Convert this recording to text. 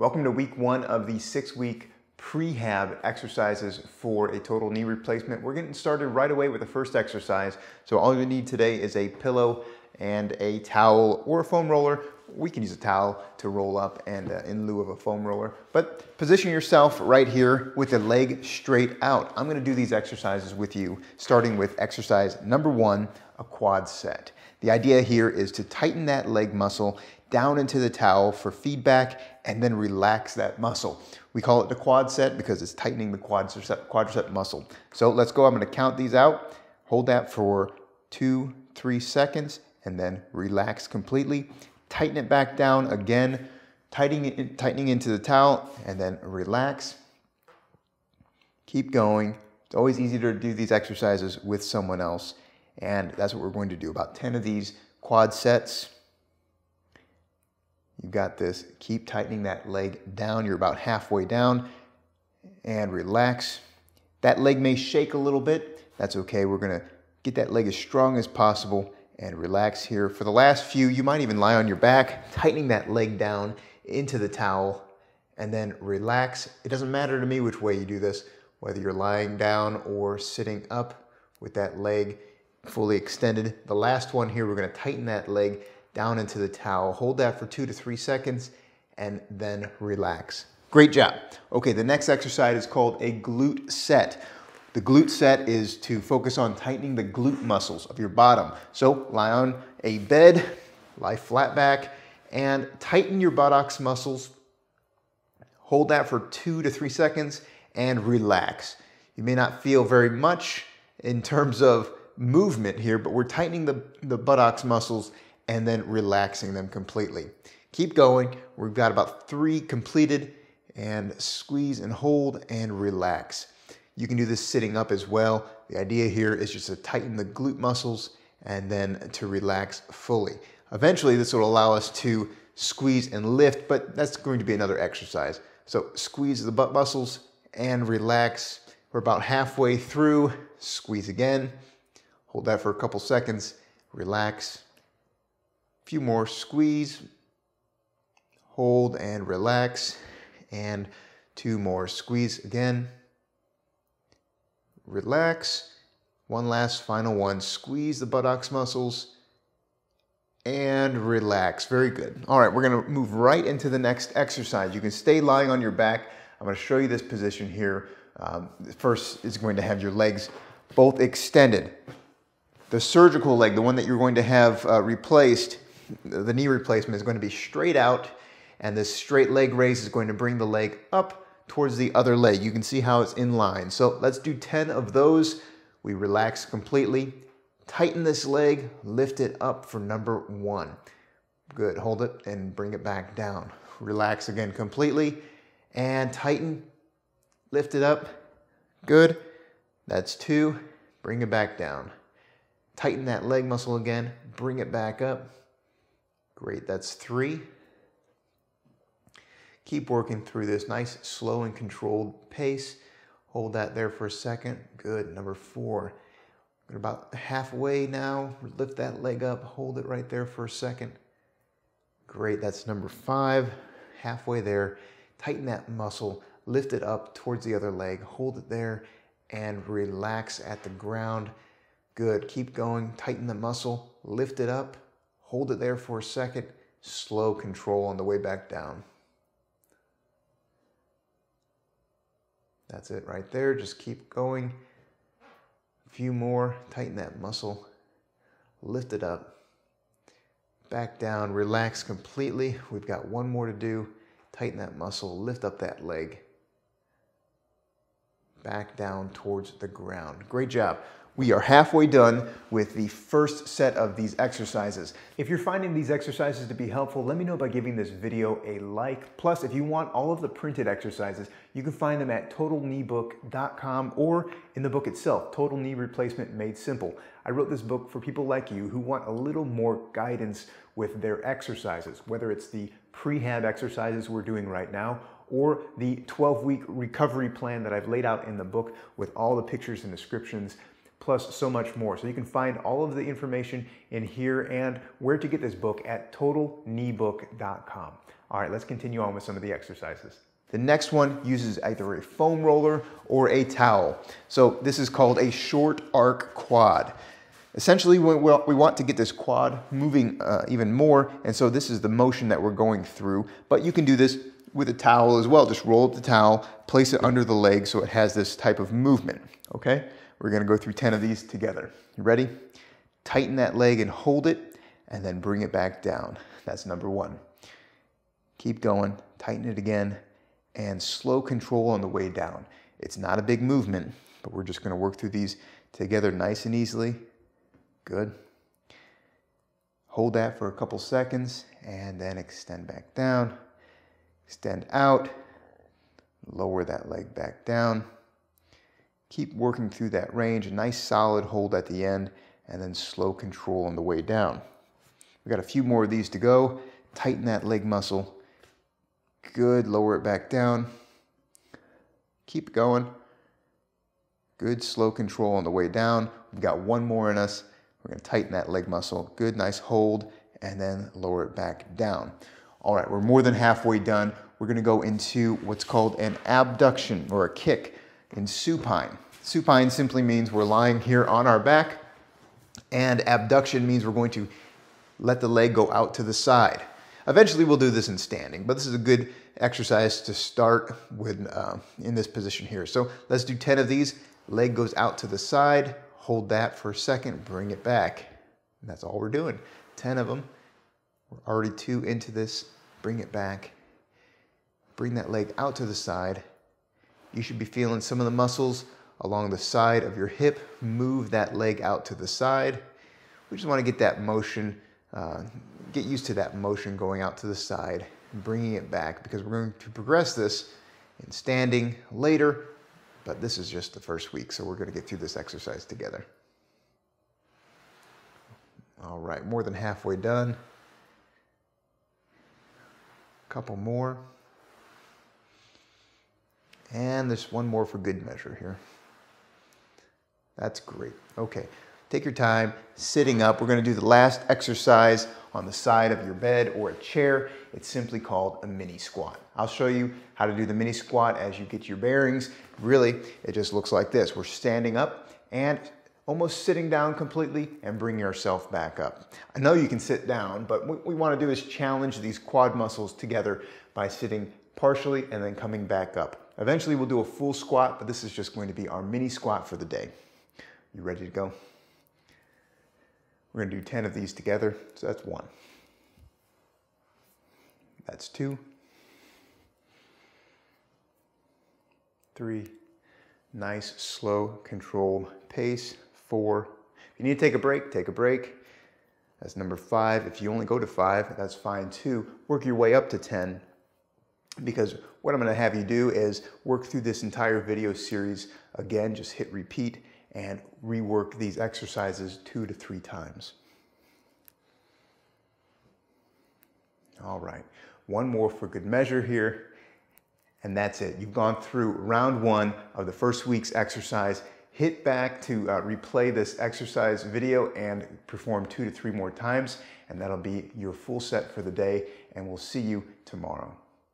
Welcome to week 1 of the 6-week prehab exercises for a total knee replacement. We're getting started right away with the first exercise. So all you need today is a pillow and a towel or a foam roller. We can use a towel to roll up and in lieu of a foam roller. But position yourself right here with the leg straight out. I'm gonna do these exercises with you, starting with exercise number 1, a quad set. The idea here is to tighten that leg muscle down into the towel for feedback and then relax that muscle. We call it the quad set because it's tightening the quadricep muscle. So let's go. I'm going to count these out. Hold that for 2-3 seconds and then relax completely. Tighten it back down again, tightening into the towel and then relax. Keep going. It's always easier to do these exercises with someone else. And that's what we're going to do. About 10 of these quad sets. You got this. Keep tightening that leg down. You're about halfway down and relax. That leg may shake a little bit. That's okay. We're going to get that leg as strong as possible and relax here. For the last few, you might even lie on your back, tightening that leg down into the towel and then relax. It doesn't matter to me which way you do this, whether you're lying down or sitting up with that leg fully extended. The last one here, we're going to tighten that leg down into the towel. Hold that for 2 to 3 seconds and then relax. Great job. Okay, the next exercise is called a glute set. The glute set is to focus on tightening the glute muscles of your bottom. So lie on a bed, lie flat back, and tighten your buttocks muscles. Hold that for 2 to 3 seconds and relax. You may not feel very much in terms of movement here, but we're tightening the buttocks muscles and then relaxing them completely. Keep going. We've got about 3 completed, and squeeze and hold and relax. You can do this sitting up as well. The idea here is just to tighten the glute muscles and then to relax fully. Eventually this will allow us to squeeze and lift, but that's going to be another exercise. So squeeze the butt muscles and relax. We're about halfway through. Squeeze again. Hold that for a couple seconds. Relax. Few more. Squeeze, hold and relax, and 2 more. Squeeze again, relax. One last final one. Squeeze the buttocks muscles and relax. Very good. All right, we're going to move right into the next exercise. You can stay lying on your back. I'm going to show you this position here. First is going to have your legs both extended. The surgical leg, the one that you're going to have replaced, the knee replacement, is going to be straight out, and this straight leg raise is going to bring the leg up towards the other leg. You can see how it's in line. So let's do 10 of those. We relax completely. Tighten this leg, lift it up for number 1. Good, hold it and bring it back down. Relax again completely and tighten, lift it up. Good, that's 2. Bring it back down. Tighten that leg muscle again, bring it back up. Great, that's 3. Keep working through this nice, slow and controlled pace. Hold that there for a second. Good, number 4. We're about halfway now. Lift that leg up, hold it right there for a second. Great, that's number 5. Halfway there. Tighten that muscle, lift it up towards the other leg, hold it there, and relax at the ground. Good, keep going, tighten the muscle, lift it up, hold it there for a second, slow control on the way back down. That's it right there, just keep going. A few more, tighten that muscle, lift it up, back down, relax completely. We've got 1 more to do. Tighten that muscle, lift up that leg, back down towards the ground. Great job. We are halfway done with the first set of these exercises. If you're finding these exercises to be helpful, let me know by giving this video a like. Plus, if you want all of the printed exercises, you can find them at totalkneebook.com or in the book itself, Total Knee Replacement Made Simple. I wrote this book for people like you who want a little more guidance with their exercises, whether it's the prehab exercises we're doing right now or the 12-week recovery plan that I've laid out in the book with all the pictures and descriptions, plus so much more. So you can find all of the information in here and where to get this book at totalkneebook.com. All right, let's continue on with some of the exercises. The next one uses either a foam roller or a towel. So this is called a short arc quad. Essentially, we want to get this quad moving even more, and so this is the motion that we're going through. But you can do this with a towel as well. Just roll up the towel, place it under the leg so it has this type of movement, okay? We're gonna go through 10 of these together. You ready? Tighten that leg and hold it, and then bring it back down. That's number 1. Keep going, tighten it again, and slow control on the way down. It's not a big movement, but we're just gonna work through these together nice and easily. Good. Hold that for a couple seconds, and then extend back down. Extend out, lower that leg back down. Keep working through that range, a nice solid hold at the end, and then slow control on the way down. We got a few more of these to go. Tighten that leg muscle. Good, lower it back down. Keep going. Good, slow control on the way down. We've got one more in us. We're gonna tighten that leg muscle. Good, nice hold, and then lower it back down. All right, we're more than halfway done. We're gonna go into what's called an abduction or a kick in supine. Supine simply means we're lying here on our back, and abduction means we're going to let the leg go out to the side. Eventually we'll do this in standing, but this is a good exercise to start with in this position here. So let's do 10 of these. Leg goes out to the side, hold that for a second, bring it back. And that's all we're doing, 10 of them. We're already 2 into this, bring it back. Bring that leg out to the side. You should be feeling some of the muscles along the side of your hip. Move that leg out to the side. We just want to get that motion, get used to that motion going out to the side and bringing it back, because we're going to progress this in standing later, but this is just the first week, so we're going to get through this exercise together. All right, more than halfway done. Couple more. And there's one more for good measure here. That's great. Okay, take your time, sitting up. We're gonna do the last exercise on the side of your bed or a chair. It's simply called a mini squat. I'll show you how to do the mini squat as you get your bearings. Really, it just looks like this. We're standing up and almost sitting down completely and bringing ourselves back up. I know you can sit down, but what we want to do is challenge these quad muscles together by sitting partially and then coming back up. Eventually we'll do a full squat, but this is just going to be our mini squat for the day. You ready to go? We're going to do 10 of these together. So that's 1. That's 2. 3. Nice, slow, controlled pace. 4. If you need to take a break, take a break. That's number 5. If you only go to 5, that's fine too. Work your way up to 10, because what I'm going to have you do is work through this entire video series again. Just hit repeat and rework these exercises 2 to 3 times. All right, one more for good measure here, and that's it. You've gone through round 1 of the first week's exercise. Hit back to replay this exercise video and perform 2 to 3 more times, and that'll be your full set for the day, and we'll see you tomorrow.